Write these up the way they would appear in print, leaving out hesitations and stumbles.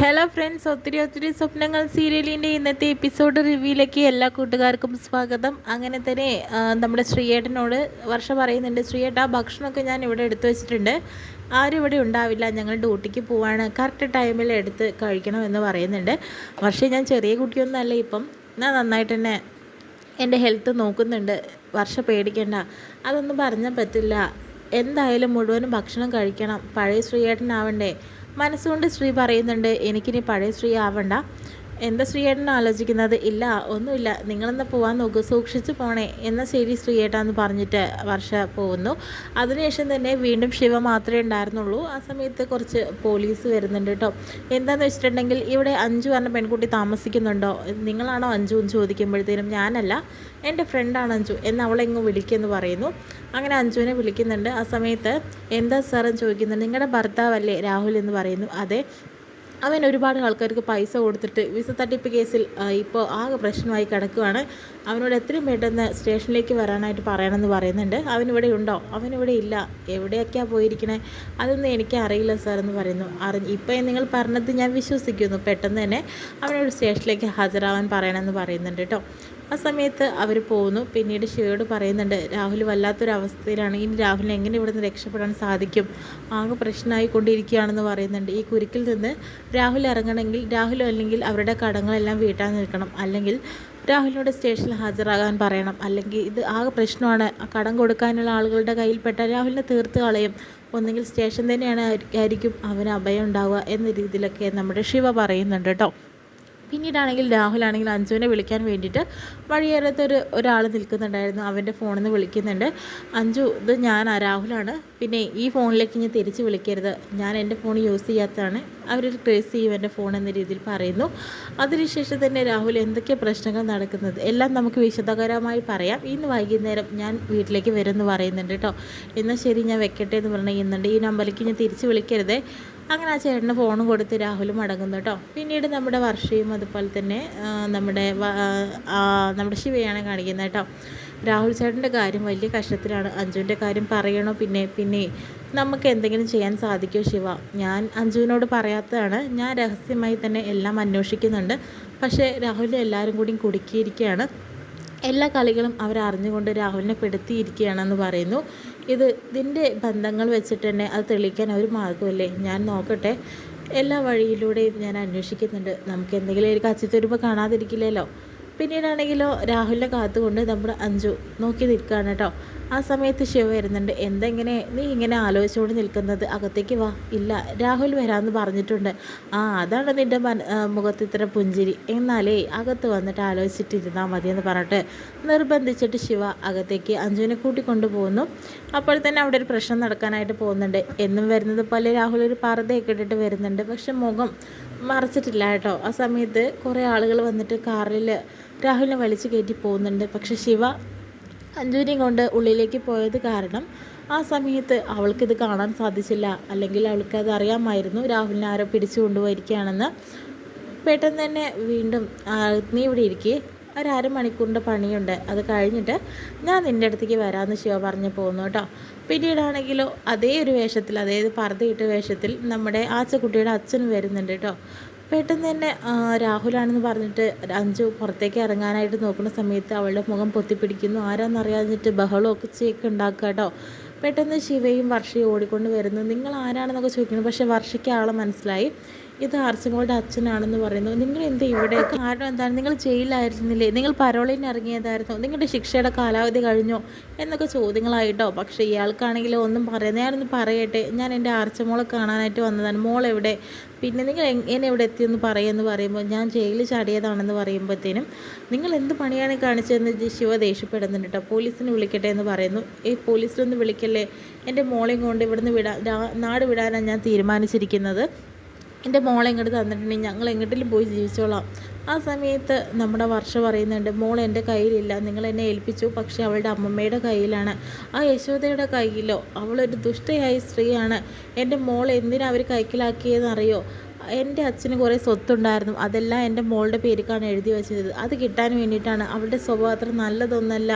Hello friends, ഒത്തിരി ഒത്തിരി സ്വപ്നങ്ങൾ സീരിയലിൻ്റെ ഇന്നത്തെ എപ്പിസോഡ് റിവ്യൂയിലേക്ക് എല്ലാ കൂട്ടുകാർക്കും സ്വാഗതം. അങ്ങനെ തന്നെ നമ്മുടെ ശ്രീയേട്ടനോട് വർഷ പറയുന്നുണ്ട്, ശ്രീയേട്ട ഭക്ഷണമൊക്കെ ഞാൻ ഇവിടെ എടുത്തു വെച്ചിട്ടുണ്ട്, ആരും ഇവിടെ ഉണ്ടാവില്ല, ഞങ്ങൾ ഡ്യൂട്ടിക്ക് പോവാണ്, കറക്റ്റ് ടൈമിൽ എടുത്ത് കഴിക്കണമെന്ന് പറയുന്നുണ്ട്. പക്ഷേ ഞാൻ ചെറിയ കുട്ടിയൊന്നുമല്ല, ഇപ്പം ഞാൻ നന്നായിട്ട് തന്നെ എൻ്റെ ഹെൽത്ത് നോക്കുന്നുണ്ട്, വർഷ പേടിക്കണ്ട, അതൊന്നും പറഞ്ഞാൽ പറ്റില്ല, എന്തായാലും മുഴുവനും ഭക്ഷണം കഴിക്കണം, പഴയ ശ്രീയേട്ടനാവണ്ടേ. മനസ്സുകൊണ്ട് ശ്രീ പറയുന്നുണ്ട്, എനിക്കിനി പഴയ ശ്രീ ആവണ്ട. എന്താ ശ്രീയേട്ടൻ ആലോചിക്കുന്നത്? ഇല്ല, ഒന്നുമില്ല, നിങ്ങളെന്നാൽ പോകാൻ നോക്കൂ, സൂക്ഷിച്ച് പോണേ, എന്നാൽ ശരി ശ്രീയേട്ടാന്ന് പറഞ്ഞിട്ട് വർഷ പോകുന്നു. അതിനുശേഷം തന്നെ വീണ്ടും ശിവ മാത്രമേ ഉണ്ടായിരുന്നുള്ളൂ. ആ സമയത്ത് കുറച്ച് പോലീസ് വരുന്നുണ്ട് കേട്ടോ. എന്താണെന്ന് വെച്ചിട്ടുണ്ടെങ്കിൽ, ഇവിടെ അഞ്ജു പറഞ്ഞ പെൺകുട്ടി താമസിക്കുന്നുണ്ടോ, നിങ്ങളാണോ അഞ്ജു എന്ന് ചോദിക്കുമ്പോഴത്തേനും ഞാനല്ല, എൻ്റെ ഫ്രണ്ടാണ് അഞ്ജു എന്ന് അവളെങ്ങും വിളിക്കുമെന്ന് പറയുന്നു. അങ്ങനെ അഞ്ജുവിനെ വിളിക്കുന്നുണ്ട്. ആ സമയത്ത് എന്താ സാറെന്ന് ചോദിക്കുന്നുണ്ട്. നിങ്ങളുടെ ഭർത്താവല്ലേ രാഹുൽ എന്ന് പറയുന്നു. അതെ, അവൻ ഒരുപാട് ആൾക്കാർക്ക് പൈസ കൊടുത്തിട്ട് വിസ തട്ടിപ്പ് കേസിൽ ഇപ്പോൾ ആകെ പ്രശ്നമായി കിടക്കുകയാണ്, അവനോട് എത്രയും പെട്ടെന്ന് സ്റ്റേഷനിലേക്ക് വരാനായിട്ട് പറയണമെന്ന് പറയുന്നുണ്ട്. അവനിവിടെ ഉണ്ടോ? അവനിവിടെ ഇല്ല, എവിടെയൊക്കെയാണ് പോയിരിക്കണേ അതൊന്നും എനിക്ക് അറിയില്ല സാർ എന്ന് പറയുന്നു. ഇപ്പം നിങ്ങൾ പറഞ്ഞത് ഞാൻ വിശ്വസിക്കുന്നു, പെട്ടെന്ന് തന്നെ അവനോട് സ്റ്റേഷനിലേക്ക് ഹാജരാവാൻ പറയണമെന്ന് പറയുന്നുണ്ട് കേട്ടോ. ആ സമയത്ത് അവർ പോകുന്നു. പിന്നീട് ശിവയോട് പറയുന്നുണ്ട്, രാഹുൽ വല്ലാത്തൊരവസ്ഥയിലാണ്, ഇനി രാഹുലിന് എങ്ങനെ ഇവിടെ നിന്ന് രക്ഷപ്പെടാൻ സാധിക്കും, ആകെ പ്രശ്നമായി കൊണ്ടിരിക്കുകയാണെന്ന് പറയുന്നുണ്ട്. ഈ കുരുക്കിൽ നിന്ന് രാഹുൽ ഇറങ്ങണമെങ്കിൽ, രാഹുൽ അല്ലെങ്കിൽ അവരുടെ കടങ്ങളെല്ലാം വീട്ടാൻ നിൽക്കണം, അല്ലെങ്കിൽ രാഹുലിനോട് സ്റ്റേഷനിൽ ഹാജരാകാൻ പറയണം, അല്ലെങ്കിൽ ഇത് ആകെ പ്രശ്നമാണ്, കടം കൊടുക്കാനുള്ള ആളുകളുടെ കയ്യിൽപ്പെട്ട രാഹുലിനെ തീർത്ത് കളയും, ഒന്നെങ്കിൽ സ്റ്റേഷൻ തന്നെയാണ് ആയിരിക്കും അവന് അഭയം ഉണ്ടാവുക എന്ന രീതിയിലൊക്കെ നമ്മുടെ ശിവ പറയുന്നുണ്ട് കേട്ടോ. പിന്നീടാണെങ്കിൽ രാഹുലാണെങ്കിൽ അഞ്ജുവിനെ വിളിക്കാൻ വേണ്ടിയിട്ട് വഴിയേറത്തൊരു ഒരാൾ നിൽക്കുന്നുണ്ടായിരുന്നു. അവൻ്റെ ഫോണിൽ നിന്ന് വിളിക്കുന്നുണ്ട്. അഞ്ജു, ഇത് ഞാനാ, രാഹുലാണ്, പിന്നെ ഈ ഫോണിലേക്ക് ഇനി തിരിച്ച് വിളിക്കരുത്, ഞാൻ എൻ്റെ ഫോൺ യൂസ് ചെയ്യാത്തതാണ്, അവരൊരു ട്രേസ് ചെയ്യും എൻ്റെ ഫോൺ എന്ന രീതിയിൽ പറയുന്നു. അതിനുശേഷം തന്നെ രാഹുൽ എന്തൊക്കെ പ്രശ്നങ്ങൾ നടക്കുന്നത് എല്ലാം നമുക്ക് വിശദകരമായി പറയാം, ഇന്ന് വൈകുന്നേരം ഞാൻ വീട്ടിലേക്ക് വരുമെന്ന് പറയുന്നുണ്ട് കേട്ടോ. എന്നാൽ ശരി, ഞാൻ വെക്കട്ടെ എന്ന് പറയുന്നുണ്ട്. ഈ നമ്പറിലേക്ക് ഞാൻ തിരിച്ച് വിളിക്കരുതേ. അങ്ങനെ ആ ചേട്ടന് ഫോണും കൊടുത്ത് രാഹുലും അടങ്ങുന്നു കേട്ടോ. പിന്നീട് നമ്മുടെ വർഷയും അതുപോലെ തന്നെ നമ്മുടെ ശിവയാണ് കാണിക്കുന്നത് കേട്ടോ. രാഹുൽ ചേട്ടൻ്റെ കാര്യം വലിയ കഷ്ടത്തിലാണ്, അഞ്ജുവിൻ്റെ കാര്യം പറയണോ? പിന്നെ നമുക്ക് എന്തെങ്കിലും ചെയ്യാൻ സാധിക്കുമോ ശിവ? ഞാൻ അഞ്ജുവിനോട് പറയാത്തതാണ്, ഞാൻ രഹസ്യമായി തന്നെ എല്ലാം അന്വേഷിക്കുന്നുണ്ട്, പക്ഷേ രാഹുലിനെ എല്ലാവരും കൂടി കുടുക്കിയിരിക്കുകയാണ്, എല്ലാ കളികളും അവരറിഞ്ഞുകൊണ്ട് രാഹുലിനെ പെടുത്തിയിരിക്കുകയാണെന്ന് പറയുന്നു. ഇതിൻ്റെ ബന്ധങ്ങൾ വെച്ചിട്ട് തന്നെ അത് തെളിയിക്കാൻ ഒരു മാർഗ്ഗമല്ലേ, ഞാൻ നോക്കട്ടെ, എല്ലാ വഴിയിലൂടെയും ഞാൻ അന്വേഷിക്കുന്നുണ്ട്, നമുക്ക് എന്തെങ്കിലും ഒരു കച്ചിത്തുരുമ്പ് കാണാതിരിക്കില്ലല്ലോ. പിന്നീടാണെങ്കിലോ രാഹുലിനെ കാത്തുകൊണ്ട് നമ്മുടെ അഞ്ജു നോക്കി നിൽക്കുകയാണ് കേട്ടോ. ആ സമയത്ത് ശിവ വരുന്നുണ്ട്. നീ ഇങ്ങനെ ആലോചിച്ചുകൊണ്ട് നിൽക്കുന്നത്, അകത്തേക്ക് വാ. ഇല്ല, രാഹുൽ വരാമെന്ന് പറഞ്ഞിട്ടുണ്ട്. അതാണ് നിൻ്റെ മുഖത്ത് ഇത്ര പുഞ്ചിരി, എന്നാലേ അകത്ത് വന്നിട്ട് ആലോചിച്ചിട്ടിരുന്നാൽ മതിയെന്ന് പറഞ്ഞിട്ട് നിർബന്ധിച്ചിട്ട് ശിവ അകത്തേക്ക് അഞ്ജുവിനെ കൂട്ടിക്കൊണ്ടു പോകുന്നു. അപ്പോൾ തന്നെ അവിടെ ഒരു പ്രശ്നം നടക്കാനായിട്ട് പോകുന്നുണ്ട്. എന്നും വരുന്നത് പോലെ രാഹുൽ ഒരു പർദ്ദയൊക്കെ ഇട്ടിട്ട് വരുന്നുണ്ട്, പക്ഷെ മുഖം മറച്ചിട്ടില്ല കേട്ടോ. ആ സമയത്ത് കുറേ ആളുകൾ വന്നിട്ട് കാറിൽ രാഹുലിനെ വലിച്ചു കയറ്റി പോകുന്നുണ്ട്. പക്ഷെ ശിവ അഞ്ജുവിനെയും കൊണ്ട് ഉള്ളിലേക്ക് പോയത് കാരണം ആ സമയത്ത് അവൾക്കിത് കാണാൻ സാധിച്ചില്ല, അല്ലെങ്കിൽ അവൾക്കത് അറിയാമായിരുന്നു രാഹുലിനെ ആരോ പിടിച്ചു കൊണ്ടുപോയിരിക്കുകയാണെന്ന്. പെട്ടെന്ന് തന്നെ വീണ്ടും നീ ഇവിടെ ഇരിക്കേ, ഒരു അരമണിക്കൂറിൻ്റെ പണിയുണ്ട്, അത് കഴിഞ്ഞിട്ട് ഞാൻ നിൻ്റെ അടുത്തേക്ക് വരാമെന്ന് ശിവ പറഞ്ഞ് പോകുന്നു കേട്ടോ. പിന്നീടാണെങ്കിലോ അതേ ഒരു വേഷത്തിൽ, അതായത് പർദ്ദയിട്ട വേഷത്തിൽ നമ്മുടെ ആച്ചക്കുട്ടിയുടെ അച്ഛൻ വരുന്നുണ്ട് കേട്ടോ. പെട്ടെന്ന് തന്നെ രാഹുലാണെന്ന് പറഞ്ഞിട്ട് അഞ്ജു പുറത്തേക്ക് ഇറങ്ങാനായിട്ട് നോക്കുന്ന സമയത്ത് അവളുടെ മുഖം പൊത്തിപ്പിടിക്കുന്നു. ആരാന്നറിയാഞ്ഞിട്ട് ബഹളമൊക്കെ ഉണ്ടാക്കുക കേട്ടോ. പെട്ടെന്ന് ശിവയും വർഷയും ഓടിക്കൊണ്ട് വരുന്നു. നിങ്ങൾ ആരാണെന്നൊക്കെ ചോദിക്കുന്നു. പക്ഷേ വർഷയ്ക്ക് ആളെ മനസ്സിലായി, ഇത് ആർച്ചമോളുടെ അച്ഛനാണെന്ന് പറയുന്നു. നിങ്ങൾ എന്ത് ഇവിടെ, കാരണം എന്താണ്, നിങ്ങൾ ജയിലായിരുന്നില്ലേ, നിങ്ങൾ പരോളിന് ഇറങ്ങിയതായിരുന്നു, നിങ്ങളുടെ ശിക്ഷയുടെ കാലാവധി കഴിഞ്ഞോ എന്നൊക്കെ ചോദ്യങ്ങളായിട്ടോ. പക്ഷേ ഇയാൾക്കാണെങ്കിലും ഒന്നും പറയാം. ഞാനൊന്ന് പറയട്ടെ, ഞാൻ എൻ്റെ ആർച്ചമോളെ കാണാനായിട്ട് വന്നതാണ്, മോൾ എവിടെ, പിന്നെ നിങ്ങൾ എങ്ങനെ ഇവിടെ എത്തിയെന്ന് പറയുമെന്ന് പറയുമ്പോൾ ഞാൻ ജയിലിൽ ചാടിയതാണെന്ന് പറയുമ്പോഴത്തേനും നിങ്ങൾ എന്ത് പണിയാണ് കാണിച്ചതെന്ന് ശിവ ദേഷ്യപ്പെടുന്നുണ്ട് കേട്ടോ. പോലീസിനെ വിളിക്കട്ടെ എന്ന് പറയുന്നു. പോലീസിലൊന്ന് വിളിക്കല്ലേ, എൻ്റെ മോളെയും കൊണ്ട് ഇവിടുന്ന് നാട് വിടാനാണ് ഞാൻ തീരുമാനിച്ചിരിക്കുന്നത്, എൻ്റെ മോളെ ഇങ്ങോട്ട് തന്നിട്ടുണ്ടെങ്കിൽ ഞങ്ങൾ എങ്ങോട്ടെങ്കിലും പോയി ജീവിച്ചോളാം. ആ സമയത്ത് നമ്മുടെ വർഷ പറയുന്നുണ്ട്, മോൾ എൻ്റെ കയ്യിലില്ല, നിങ്ങൾ എന്നെ ഏൽപ്പിച്ചു, പക്ഷേ അവളുടെ അമ്മമ്മയുടെ കയ്യിലാണ്, ആ യശോദയുടെ കയ്യിലോ, അവളൊരു ദുഷ്ടയായ സ്ത്രീയാണ്, എൻ്റെ മോൾ എന്തിനാ അവർ കൈക്കലാക്കിയതെന്നറിയോ, എൻ്റെ അച്ഛന് കുറേ സ്വത്തുണ്ടായിരുന്നു, അതെല്ലാം എൻ്റെ മോളുടെ പേരിക്കാണ് എഴുതി വെച്ചത്, അത് കിട്ടാൻ വേണ്ടിയിട്ടാണ്, അവളുടെ സ്വഭാവം അത്ര നല്ലതൊന്നല്ല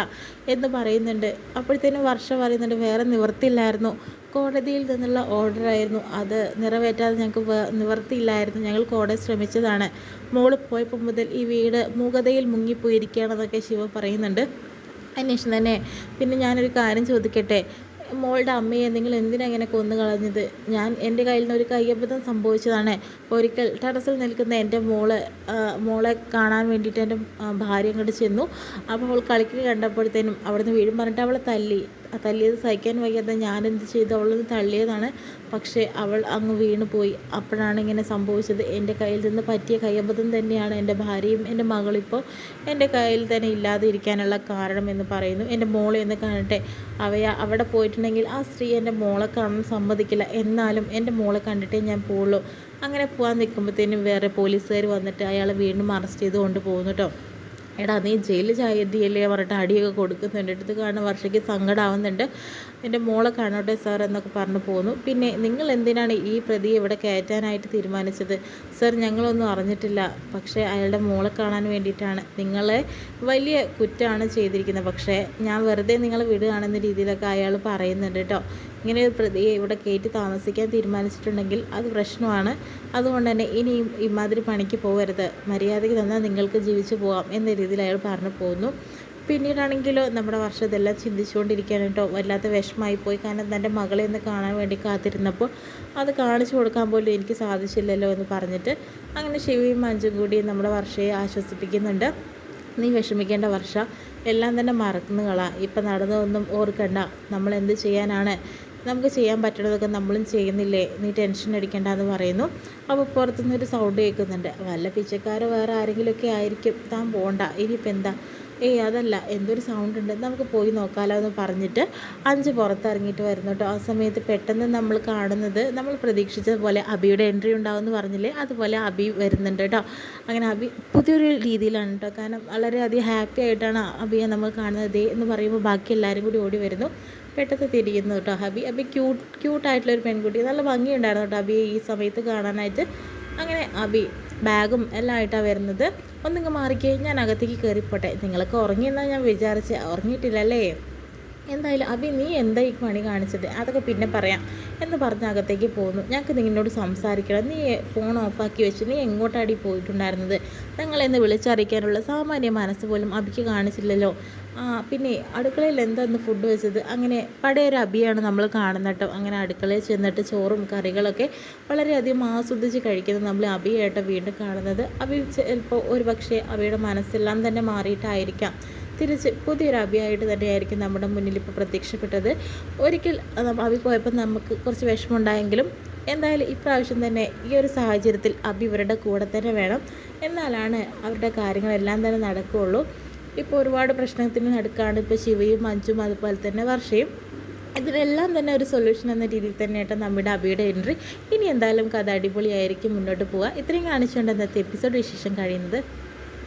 എന്ന് പറയുന്നുണ്ട്. അപ്പോഴത്തേനും വർഷ പറയുന്നുണ്ട്, വേറെ നിവർത്തിയില്ലായിരുന്നു, കോടതിയിൽ നിന്നുള്ള ഓർഡറായിരുന്നു. അത് നിറവേറ്റാതെ ഞങ്ങൾക്ക് നിവർത്തിയില്ലായിരുന്നു. ഞങ്ങൾ കോടതി ശ്രമിച്ചതാണ്. മോള് പോയപ്പോൾ മുതൽ ഈ വീട് മൂകതയിൽ മുങ്ങിപ്പോയിരിക്കുകയാണെന്നൊക്കെ ശിവ പറയുന്നുണ്ട്. അതിനുശേഷം തന്നെ പിന്നെ ഞാനൊരു കാര്യം ചോദിക്കട്ടെ, മോളുടെ അമ്മയെ നിങ്ങൾ എന്തിനാ ഇങ്ങനെ കൊന്നു കളഞ്ഞത്? എൻ്റെ കയ്യിൽ നിന്ന് ഒരു കയ്യബദ്ധം സംഭവിച്ചതാണ്. ഒരിക്കൽ ടെറസിൽ നിൽക്കുന്ന എൻ്റെ മോളെ കാണാൻ വേണ്ടിയിട്ട് എൻ്റെ ഭാര്യ അങ്ങോട്ട് ചെന്നു. അപ്പോൾ അവൾ കളിക്കുക കണ്ടപ്പോഴത്തേനും അവിടുന്ന് വീഴും പറഞ്ഞിട്ട് അവളെ തല്ലിയത് സഹിക്കാൻ വയ്യാതെ ഞാനെന്ത് ചെയ്തു, അവളൊന്ന് തള്ളിയതാണ്. പക്ഷേ അവൾ അങ്ങ് വീണു പോയി. അപ്പോഴാണ് ഇങ്ങനെ സംഭവിച്ചത്. എൻ്റെ കയ്യിൽ നിന്ന് പറ്റിയ കയ്യബദ്ധം തന്നെയാണ് എൻ്റെ ഭാര്യയും എൻ്റെ മകളിപ്പോൾ എൻ്റെ കയ്യിൽ തന്നെ ഇല്ലാതെ ഇരിക്കാനുള്ള കാരണം എന്ന് പറയുന്നു. എൻ്റെ മോളെ ഒന്ന് കാണട്ടെ, അവിടെ പോയിട്ടുണ്ടെങ്കിൽ ആ സ്ത്രീ എൻ്റെ മോളെ കാണാൻ സമ്മതിക്കില്ല. എന്നാലും എൻ്റെ മോളെ കണ്ടിട്ടേ ഞാൻ പോവുള്ളൂ. അങ്ങനെ പോകാൻ നിൽക്കുമ്പോഴത്തേനും വേറെ പോലീസുകാർ വന്നിട്ട് അയാളെ വീണ്ടും അറസ്റ്റ് ചെയ്ത് കൊണ്ടുപോകുന്നു കേട്ടോ. എടാ നീ ജയിലിൽ ചായതിയല്ലേ പറഞ്ഞിട്ട് അടിയൊക്കെ കൊടുക്കുന്നുണ്ട്. എടുത്ത് കാണുന്ന വർഷയ്ക്ക് സങ്കടമാവുന്നുണ്ട്. എൻ്റെ മോളെ കാണോട്ടെ സാർ എന്നൊക്കെ പറഞ്ഞു പോന്നു. പിന്നെ നിങ്ങൾ എന്തിനാണ് ഈ പ്രതിയെ ഇവിടെ കയറ്റാനായിട്ട് തീരുമാനിച്ചത്? സാർ ഞങ്ങളൊന്നും അറിഞ്ഞിട്ടില്ല, പക്ഷേ അയാളുടെ മോളെ കാണാൻ വേണ്ടിയിട്ടാണ്. നിങ്ങളെ വലിയ കുറ്റമാണ് ചെയ്തിരിക്കുന്നത്, പക്ഷേ ഞാൻ വെറുതെ നിങ്ങളെ വിടുകയാണെന്ന രീതിയിലൊക്കെ അയാൾ പറയുന്നുണ്ട് കേട്ടോ. ഇങ്ങനെ ഒരു പ്രതിയെ ഇവിടെ കയറ്റി താമസിക്കാൻ തീരുമാനിച്ചിട്ടുണ്ടെങ്കിൽ അത് പ്രശ്നമാണ്. അതുകൊണ്ട് തന്നെ ഇനിയും ഇമാതിരി പണിക്ക് പോകരുത്, മര്യാദയ്ക്ക് തന്നാൽ നിങ്ങൾക്ക് ജീവിച്ചു പോകാം എന്ന രീതിയിൽ അയാൾ പറഞ്ഞു പോകുന്നു. പിന്നീടാണെങ്കിലോ നമ്മുടെ വർഷം ഇതെല്ലാം ചിന്തിച്ചുകൊണ്ടിരിക്കുകയാണ് കേട്ടോ. വല്ലാത്ത വിഷമമായി പോയി. കാരണം തൻ്റെ മകളെ ഒന്ന് കാണാൻ വേണ്ടി കാത്തിരുന്നപ്പോൾ അത് കാണിച്ചു കൊടുക്കാൻ പോലും എനിക്ക് സാധിച്ചില്ലല്ലോ എന്ന് പറഞ്ഞിട്ട് അങ്ങനെ ശിവയും മഞ്ജും കൂടി നമ്മുടെ വർഷയെ ആശ്വസിപ്പിക്കുന്നുണ്ട്. നീ വിഷമിക്കേണ്ട വർഷ, എല്ലാം തന്നെ മറന്നു കളാ. ഇപ്പം നടന്നതൊന്നും ഓർക്കണ്ട. നമ്മൾ എന്ത് ചെയ്യാനാണ്? നമുക്ക് ചെയ്യാൻ പറ്റുന്നതൊക്കെ നമ്മളും ചെയ്യുന്നില്ലേ, നീ ടെൻഷൻ അടിക്കേണ്ട എന്ന് പറയുന്നു. അപ്പോൾ പുറത്തുനിന്നൊരു സൗണ്ട് കേൾക്കുന്നുണ്ട്. വല്ല പിച്ചക്കാരോ വേറെ ആരെങ്കിലുമൊക്കെ ആയിരിക്കും, താൻ പോകണ്ട. ഇനിയിപ്പോൾ എന്താ? അതല്ല, എന്തൊരു സൗണ്ട് ഉണ്ട്, നമുക്ക് പോയി നോക്കാമല്ലോ എന്ന് പറഞ്ഞിട്ട് അഞ്ച് പുറത്തിറങ്ങിയിട്ട് വരുന്നു കേട്ടോ. ആ സമയത്ത് പെട്ടെന്ന് നമ്മൾ കാണുന്നത് നമ്മൾ പ്രതീക്ഷിച്ചതുപോലെ അബിയുടെ എൻട്രി ഉണ്ടാവുമെന്ന് പറഞ്ഞില്ലേ, അതുപോലെ അബി വരുന്നുണ്ട് കേട്ടോ. അങ്ങനെ അബി പുതിയൊരു രീതിയിലാണ് കേട്ടോ. കാരണം വളരെയധികം ഹാപ്പി ആയിട്ടാണ് അബിയെ നമ്മൾ കാണുന്നത് എന്ന് പറയുമ്പോൾ ബാക്കി എല്ലാവരും കൂടി ഓടി വരുന്നു. പെട്ടെന്ന് തിരിയുന്നു കേട്ടോ. അബി ക്യൂട്ടായിട്ടുള്ളൊരു പെൺകുട്ടി, നല്ല ഭംഗിയുണ്ടായിരുന്നു കേട്ടോ അബിയെ ഈ സമയത്ത് കാണാനായിട്ട്. അങ്ങനെ അബി ബാഗും എല്ലാം ആയിട്ടാണ് വരുന്നത്. ഒന്നിങ്ങ് മാറിക്കേ, ഞാൻ അകത്തേക്ക് കയറിപ്പോട്ടെ. നിങ്ങളൊക്കെ ഉറങ്ങിയെന്നാണ് ഞാൻ വിചാരിച്ചത്, ഉറങ്ങിയിട്ടില്ലല്ലേ? എന്തായാലും അബി നീ എന്താ ഈ പണി കാണിച്ചത്, അതൊക്കെ പിന്നെ പറയാം എന്ന് പറഞ്ഞ് അകത്തേക്ക് പോകുന്നു. ഞങ്ങൾക്ക് നിങ്ങളോട് സംസാരിക്കണം. നീ ഫോൺ ഓഫാക്കി വെച്ച് നീ എങ്ങോട്ടാടി പോയിട്ടുണ്ടായിരുന്നത്? ഞങ്ങളെന്ന് വിളിച്ചറിയിക്കാനുള്ള സാമാന്യ മനസ്സ് പോലും അബിക്ക് കാണിച്ചില്ലല്ലോ. പിന്നെ അടുക്കളയിൽ എന്താന്ന് ഫുഡ് വെച്ചത്? അങ്ങനെ പഴയൊരു അബിയാണ് നമ്മൾ കാണുന്നത് കേട്ടോ. അങ്ങനെ അടുക്കളയിൽ ചെന്നിട്ട് ചോറും കറികളൊക്കെ വളരെയധികം ആസ്വദിച്ച് കഴിക്കുന്നത് നമ്മൾ അബിയായിട്ട് വീണ്ടും കാണുന്നത്. അബി ചിലപ്പോൾ ഒരു പക്ഷേ അബിയുടെ മനസ്സെല്ലാം തന്നെ മാറിയിട്ടായിരിക്കാം തിരിച്ച് പുതിയൊരു അബിയായിട്ട് തന്നെയായിരിക്കും നമ്മുടെ മുന്നിൽ ഇപ്പോൾ പ്രത്യക്ഷപ്പെട്ടത്. ഒരിക്കൽ അബി പോയപ്പോൾ നമുക്ക് കുറച്ച് വിഷമമുണ്ടായെങ്കിലും എന്തായാലും ഇപ്രാവശ്യം തന്നെ ഈ ഒരു സാഹചര്യത്തിൽ അബി ഇവരുടെ കൂടെ തന്നെ വേണം. എന്നാലാണ് അവരുടെ കാര്യങ്ങളെല്ലാം തന്നെ നടക്കുകയുള്ളൂ. ഇപ്പോൾ ഒരുപാട് പ്രശ്നത്തിന് നടുക്കാണ് ഇപ്പോൾ ശിവയും മഞ്ജും അതുപോലെ തന്നെ വർഷയും. ഇതിനെല്ലാം തന്നെ ഒരു സൊല്യൂഷൻ എന്ന രീതിയിൽ തന്നെയായിട്ട് നമ്മുടെ അബിയുടെ എൻട്രി. ഇനി എന്തായാലും കഥ അടിപൊളിയായിരിക്കും മുന്നോട്ട് പോവുക. ഇത്രയും കാണിച്ചുകൊണ്ട് ഇന്നത്തെ എപ്പിസോഡ് വിശേഷം കഴിയുന്നത്.